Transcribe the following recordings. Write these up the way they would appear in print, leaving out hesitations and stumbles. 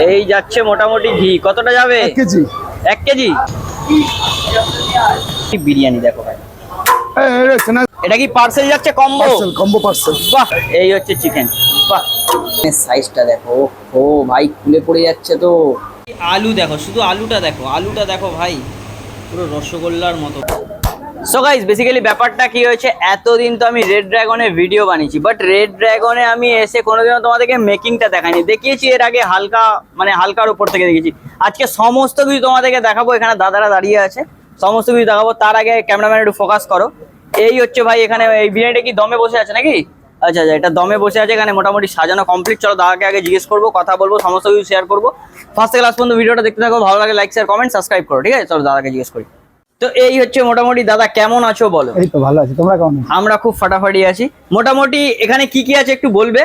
এই যাচ্ছে মোটামুটি ঘি কতটা যাবে? 1 কেজি। 1 কেজি বিরিয়ানি দেখো ভাই। এটা কি পার্সেল যাচ্ছে কম্বো? Combo parcel. বাহ, এই হচ্ছে চিকেন। বাহ, সাইজটা দেখো। ও ভাই খুলে পড়ে যাচ্ছে তো। আলু দেখো, শুধু আলুটা দেখো, আলুটা দেখো ভাই, পুরো রসগোল্লার মতো। সো গাইস, বেসিক্যালি ব্যাপারটা কি হয়েছে, এতদিন তো আমি রেড ড্রাগনের ভিডিও বানিয়েছি, বাট রেড ড্রাগনে আমি এসে কোনোদিনও তোমাদেরকে মেকিংটা দেখাইনি। দেখিয়েছি এর আগে হালকা, মানে হালকার উপর থেকে দেখেছি। আজকে সমস্ত কিছু তোমাদেরকে দেখাবো। এখানে দাদারা দাঁড়িয়ে আছে, সমস্ত কিছু দেখাবো। তার আগে ক্যামেরাম্যান একটু ফোকাস করো। এই হচ্ছে ভাই, এখানে এই বিরিয়ানিটা কি দমে বসে আছে নাকি? আচ্ছা আচ্ছা, এটা দমে বসে আছে। এখানে মোটামুটি সাজানো কমপ্লিট। চলো দাদাকে আগে জিজ্ঞেস করবো, কথা বলবো, সমস্ত কিছু শেয়ার করবো। ফার্স্ট থেকে লাস্ট পর্যন্ত ভিডিওটা দেখতে থাকো। ভালো লাগে লাইক শেয়ার কমেন্ট সাবস্ক্রাইব করো, ঠিক আছে? চলো দাদাকে জিজ্ঞেস করি। তো এই হচ্ছে মোটামুটি। দাদা কেমন আছো বলো? এই তো ভালো আছি, তোমরা কেমন আছো? আমরা খুব ফাটাফাটি আছি। মোটামুটি এখানে কি কি আছে একটু বলবে?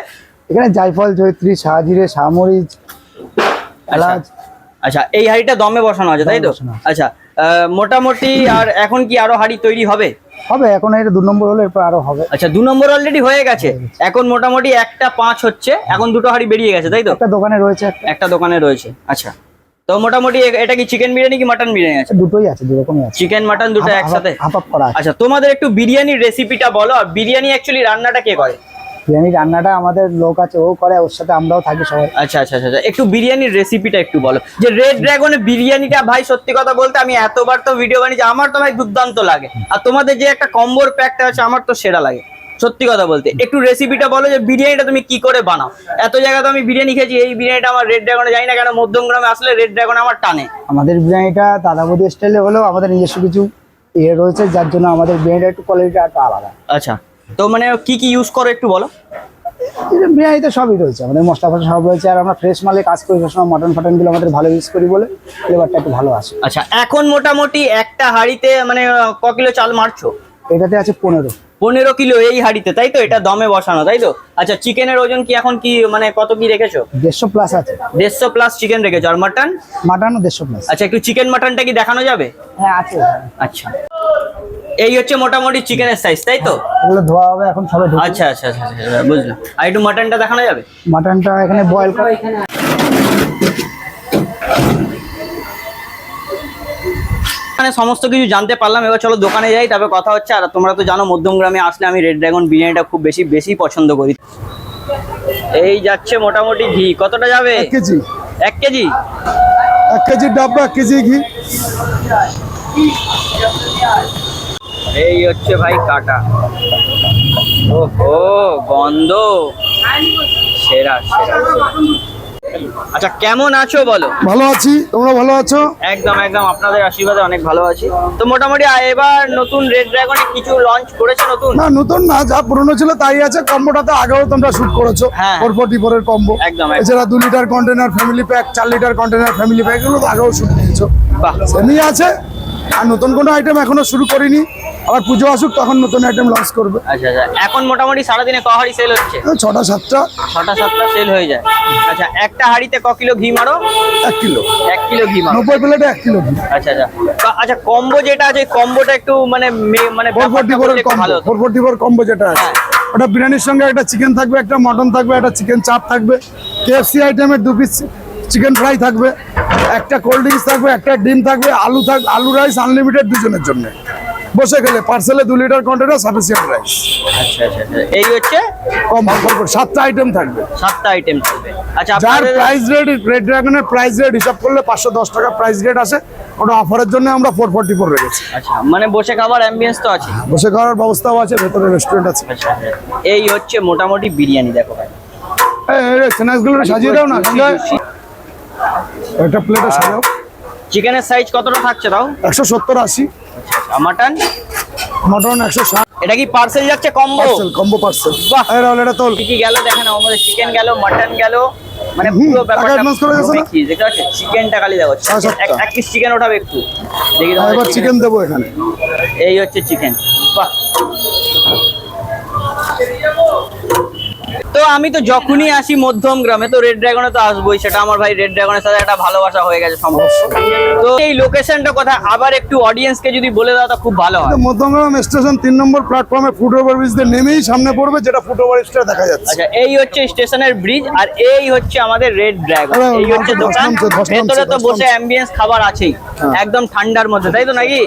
এখানে জায়ফল, জয়ত্রী, শাহজিরে, শাহমরিচ, এলাচ। আচ্ছা, এই হাঁড়িটা দমে বসানো আছে তাই তো? আচ্ছা, মোটামুটি আর এখন কি আরো হাঁড়ি তৈরি হবে? হবে, এখন এটা 2 নম্বর হলো, এরপর আরো হবে। আচ্ছা, 2 নম্বর অলরেডি হয়ে গেছে। এখন মোটামুটি 1টা 5 হচ্ছে, এখন 2টো হাঁড়ি বেরিয়ে গেছে তাই তো? একটা দোকানে রয়েছে, একটা দোকানে রয়েছে। আচ্ছা, তো মোটামুটি এটা কি চিকেন বিরিয়ানি কি মাটন বিরিয়ানি আছে? দুটোই আছে, দুরকমই আছে, চিকেন মাটন দুটো একসাথে হাফ হাফ করা আছে। আচ্ছা, তোমাদের একটু বিরিয়ানির রেসিপিটা বলো। আর বিরিয়ানি অ্যাকচুয়ালি রান্নাটা কে করে? বিরিয়ানি রান্নাটা আমাদের লোক আছে, ও করে, ওর সাথে আমরাও থাকি সবাই। আচ্ছা আচ্ছা আচ্ছা, একটু বিরিয়ানির রেসিপিটা একটু বলো। যে রেড ড্রাগনের বিরিয়ানিটা ভাই, সত্যি কথা বলতে আমি এতবার তো ভিডিও বানিয়েছি, আমার তো ভাই দুর্দান্ত লাগে। আর তোমাদের যে একটা কম্বোর প্যাকটা আছে, আমার তো সেরা লাগে সত্যি কথা বলতে। একটু রেসিপিটা বলো যে বিরিয়ানিটা তুমি কি করে বানাও। এত জায়গায় তো আমি বিরিয়ানি খেয়েছি, এই বিরিয়ানিটা আমার রেড ড্রাগনে যাই না কেন, মধ্যমগ্রামে আসলে রেড ড্রাগন আমার টানে। আমাদের বিরিয়ানিটা দাদা বৌদি স্টাইলে হলেও আমাদের নিজস্ব কিছু ইয়ে রয়েছে, যার জন্য আমাদের বিরিয়ানিটা একটু কোয়ালিটিটা একটু আলাদা। আচ্ছা, তো মানে কি কি ইউজ করো একটু বলো। বিরিয়ানিতে সবই রয়েছে, আমাদের মশলা ফসলা সব রয়েছে। আর আমরা ফ্রেশ মালে কাজ করি সবসময়, মটন ফটনগুলো আমাদের ভালো ইউজ করি বলে ফ্লেভারটা একটু ভালো আসে। আচ্ছা, এখন মোটামুটি একটা হাঁড়িতে মানে ক কিলো চাল মারছো? এটাতে আছে 15 কিলো এই হাঁড়িতে তাই তো? এটা দমে বসানো তাই তো? আচ্ছা, চিকেনের ওজন কি এখন কি মানে কত কি রেখেছো? 150 প্লাস আছে। 150 প্লাস চিকেন রেখেছো। আর মাটন? মাটনও 150 প্লাস। আচ্ছা, একটু চিকেন মাটনটা কি দেখানো যাবে? হ্যাঁ আছে। আচ্ছা, এই হচ্ছে মোটামুটি চিকেনের সাইজ তাই তো? এগুলো ধোয়া হবে এখন সবে। আচ্ছা আচ্ছা আচ্ছা আচ্ছা, বুঝলাম। আর একটু মাটনটা দেখানো যাবে? মাটনটা এখানে বয়েল করা। মানে সমস্ত কিছু জানতে পারলাম। এবার চলো দোকানে যাই, তারপর কথা হচ্ছে। আর তোমরা তো জানো মধ্যমগ্রামে আসলে আমি রেড ড্রাগন বিরিয়ানিটা খুব বেশি পছন্দ করি। এই যাচ্ছে মোটামুটি ঘি কতটা যাবে? 1 কেজি। 1 কেজি 1 কেজির ডাব্বা, 1 কেজি ঘি। এই হচ্ছে ভাই কাটা। ওহো, গন্ধ সেরা সেরা। আচ্ছা, কেমন আছো বলো? ভালো আছি, তোমরা ভালো আছো? একদম একদম, আপনাদের আশীর্বাদে অনেক ভালো আছি। তো মোটামুটি এবার নতুন রেড ড্রাগনে কিছু লঞ্চ করেছে নতুন? না, নতুন না, যা পুরনো ছিল তাই আছে। কম্বোটাতে আগেও তোমরা শুট করেছো, হ্যাঁ। 444 এর কম্বো। একদম। এছাড়া 2 litre container family pack, 4 litre container family pack, এগুলো তো আগেও শুট করেছো। বাহ, সেমই আছে। আর নতুন কোনো আইটেম এখনো শুরু করিনি, আবার পুজো আসুক তখন নতুন আইটেম লঞ্চ করবে। আচ্ছা আচ্ছা, এখন মোটামুটি সারাদিনে ক হাঁড়ি সেল হচ্ছে? 6টা 7টা। 6টা 7টা সেল হয়ে যায়। আচ্ছা, একটা হাঁড়িতে ক কিলো ঘি মারো? 1 কিলো। 1 কিলো ঘি মারো। 90 প্লেটে 1 কিলো ঘি। আচ্ছা আচ্ছা। আচ্ছা, কম্বো যেটা আছে কম্বোটা একটু মানে 444 এর কম্বো। 444 কম্বো যেটা আছে, ওটা বিরিয়ানির সঙ্গে একটা চিকেন থাকবে, একটা মটন থাকবে, একটা চিকেন চাপ থাকবে, কেএফসি আইটেমের 2 পিস চিকেন ফ্রাই থাকবে, একটা কোল্ড ড্রিঙ্কস থাকবে, একটা ডিম থাকবে, আলু রাইস আনলিমিটেড দুজনের জন্য। বসে গেলে পার্সেলে 2 লিটার কন্টেনার সাফিসিয়েন্ট রাইস। আচ্ছা আচ্ছা, এই হচ্ছে কম্বো। 7টা আইটেম থাকবে। 7টা আইটেম থাকবে। আচ্ছা, যার প্রাইস রেট, রেড ড্রাগনের প্রাইস রেট হিসাব করলে 510 টাকা প্রাইস রেট আছে। ওটা অফারের জন্য আমরা 444 রেখেছি। আচ্ছা, মানে বসে খাবার অ্যাম্বিয়েন্স তো আছে? বসে খাওয়ার ব্যবস্থাও আছে, ভেতরে রেস্টুরেন্ট আছে। আচ্ছা, এই হচ্ছে মোটামুটি বিরিয়ানি দেখো ভাই। এই স্ন্যাক্সগুলো সাজিয়ে দাও না, একটা প্লেটে সাজাও। চিকেনের সাইজ কতটা থাকছে তাও? 170 80। আচ্ছা, মাটন? মটন 160। এটা কি পার্সেল যাচ্ছে কম্বো? Combo parcel. বাহ, এটা তোল। কি কি গেল দেখেন, আমাদের চিকেন গেল, মাটন গেল, মানে পুরো ব্যাপারটা দেখি। দেখতে পাচ্ছেন চিকেনটা খালি দেখো, এক পিস চিকেন ওঠাবে একটু দেখি। এবার চিকেন দেবো এখানে। এই হচ্ছে চিকেন। বাহ, তো আমি তো যখনই আসি মধ্যম গ্রামে তো রেড ড্রাগনে তো আসবোই, সেটা আমার ভাই রেড ড্রাগনের সাথে একটা ভালোবাসা হয়ে গেছে সম্ভব। তো এই লোকেশনটা কোথায় আবার একটু অডিয়েন্সকে যদি বলে দাও তো খুব ভালো হয়। মধ্যমগ্রাম স্টেশন 3 নম্বর প্ল্যাটফর্মে ফুট ওভার ব্রিজ দিয়ে নেমেই সামনে পড়বে, যেটা ফুট ওভার স্টার দেখা যাচ্ছে। আচ্ছা, এই হচ্ছে স্টেশনের ব্রিজ আর এই হচ্ছে আমাদের রেড ড্রাগন, এই হচ্ছে দোকান। ভেতরে তো বসে অ্যাম্বিয়েন্স খাবার আছেই, একদম ঠান্ডার মধ্যে, তাই তো নাকি?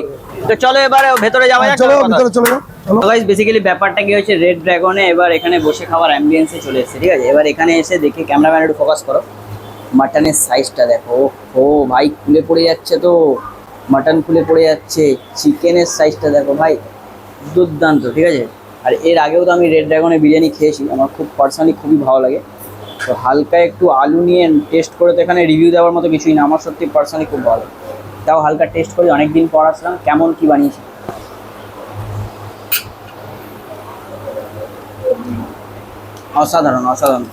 তো চলো এবারে ভেতরে যাওয়া যাক। চলো ভিতরে চলে যাও। চলো গাইস, বেসিক্যালি ব্যাপারটা কি হচ্ছে, রেড ড্রাগনে এবার এখানে বসে খাবার অ্যাম্বিয়েন্সে চলে এসেছে, ঠিক আছে? এবার এখানে এসে দেখি, ক্যামেরাম্যান একটু ফোকাস করো, মাটনের সাইজটা দেখো। ও ভাই, খুলে পড়ে যাচ্ছে তো, মাটন খুলে পড়ে যাচ্ছে। চিকেনের সাইজটা দেখো ভাই, দুর্দান্ত, ঠিক আছে? আর এর আগেও তো আমি রেড ড্রাগনে বিরিয়ানি খেয়েছি, আমার খুব পার্সোনালি খুবই ভালো লাগে। তো হালকা একটু আলু নিয়ে টেস্ট করে, তো এখানে রিভিউ দেওয়ার মতো কিছুই না, আমার সত্যি পার্সোনালি খুব ভালো লাগে। তাও হালকা টেস্ট করি, অনেকদিন পর আসলাম, কেমন কি বানিয়েছি। অসাধারণ অসাধারণ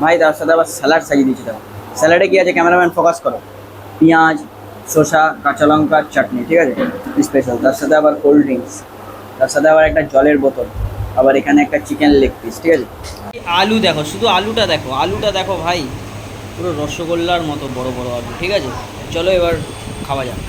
ভাই। তার সাথে আবার স্যালাড সাজিয়ে দিয়েছি। তার স্যালাডে কি আছে, ক্যামেরাম্যান ফোকাস করো, পেঁয়াজ, শসা, কাঁচা লঙ্কা, চাটনি, ঠিক আছে? স্পেশাল। তার সাথে আবার কোল্ড ড্রিঙ্কস, তার সাথে আবার একটা জলের বোতল, আবার এখানে একটা চিকেন লেগ পিস, ঠিক আছে? আলু দেখো, শুধু আলুটা দেখো, আলুটা দেখো ভাই, পুরো রসগোল্লার মতো বড় বড় আলু, ঠিক আছে? চলো এবার খাওয়া যাক।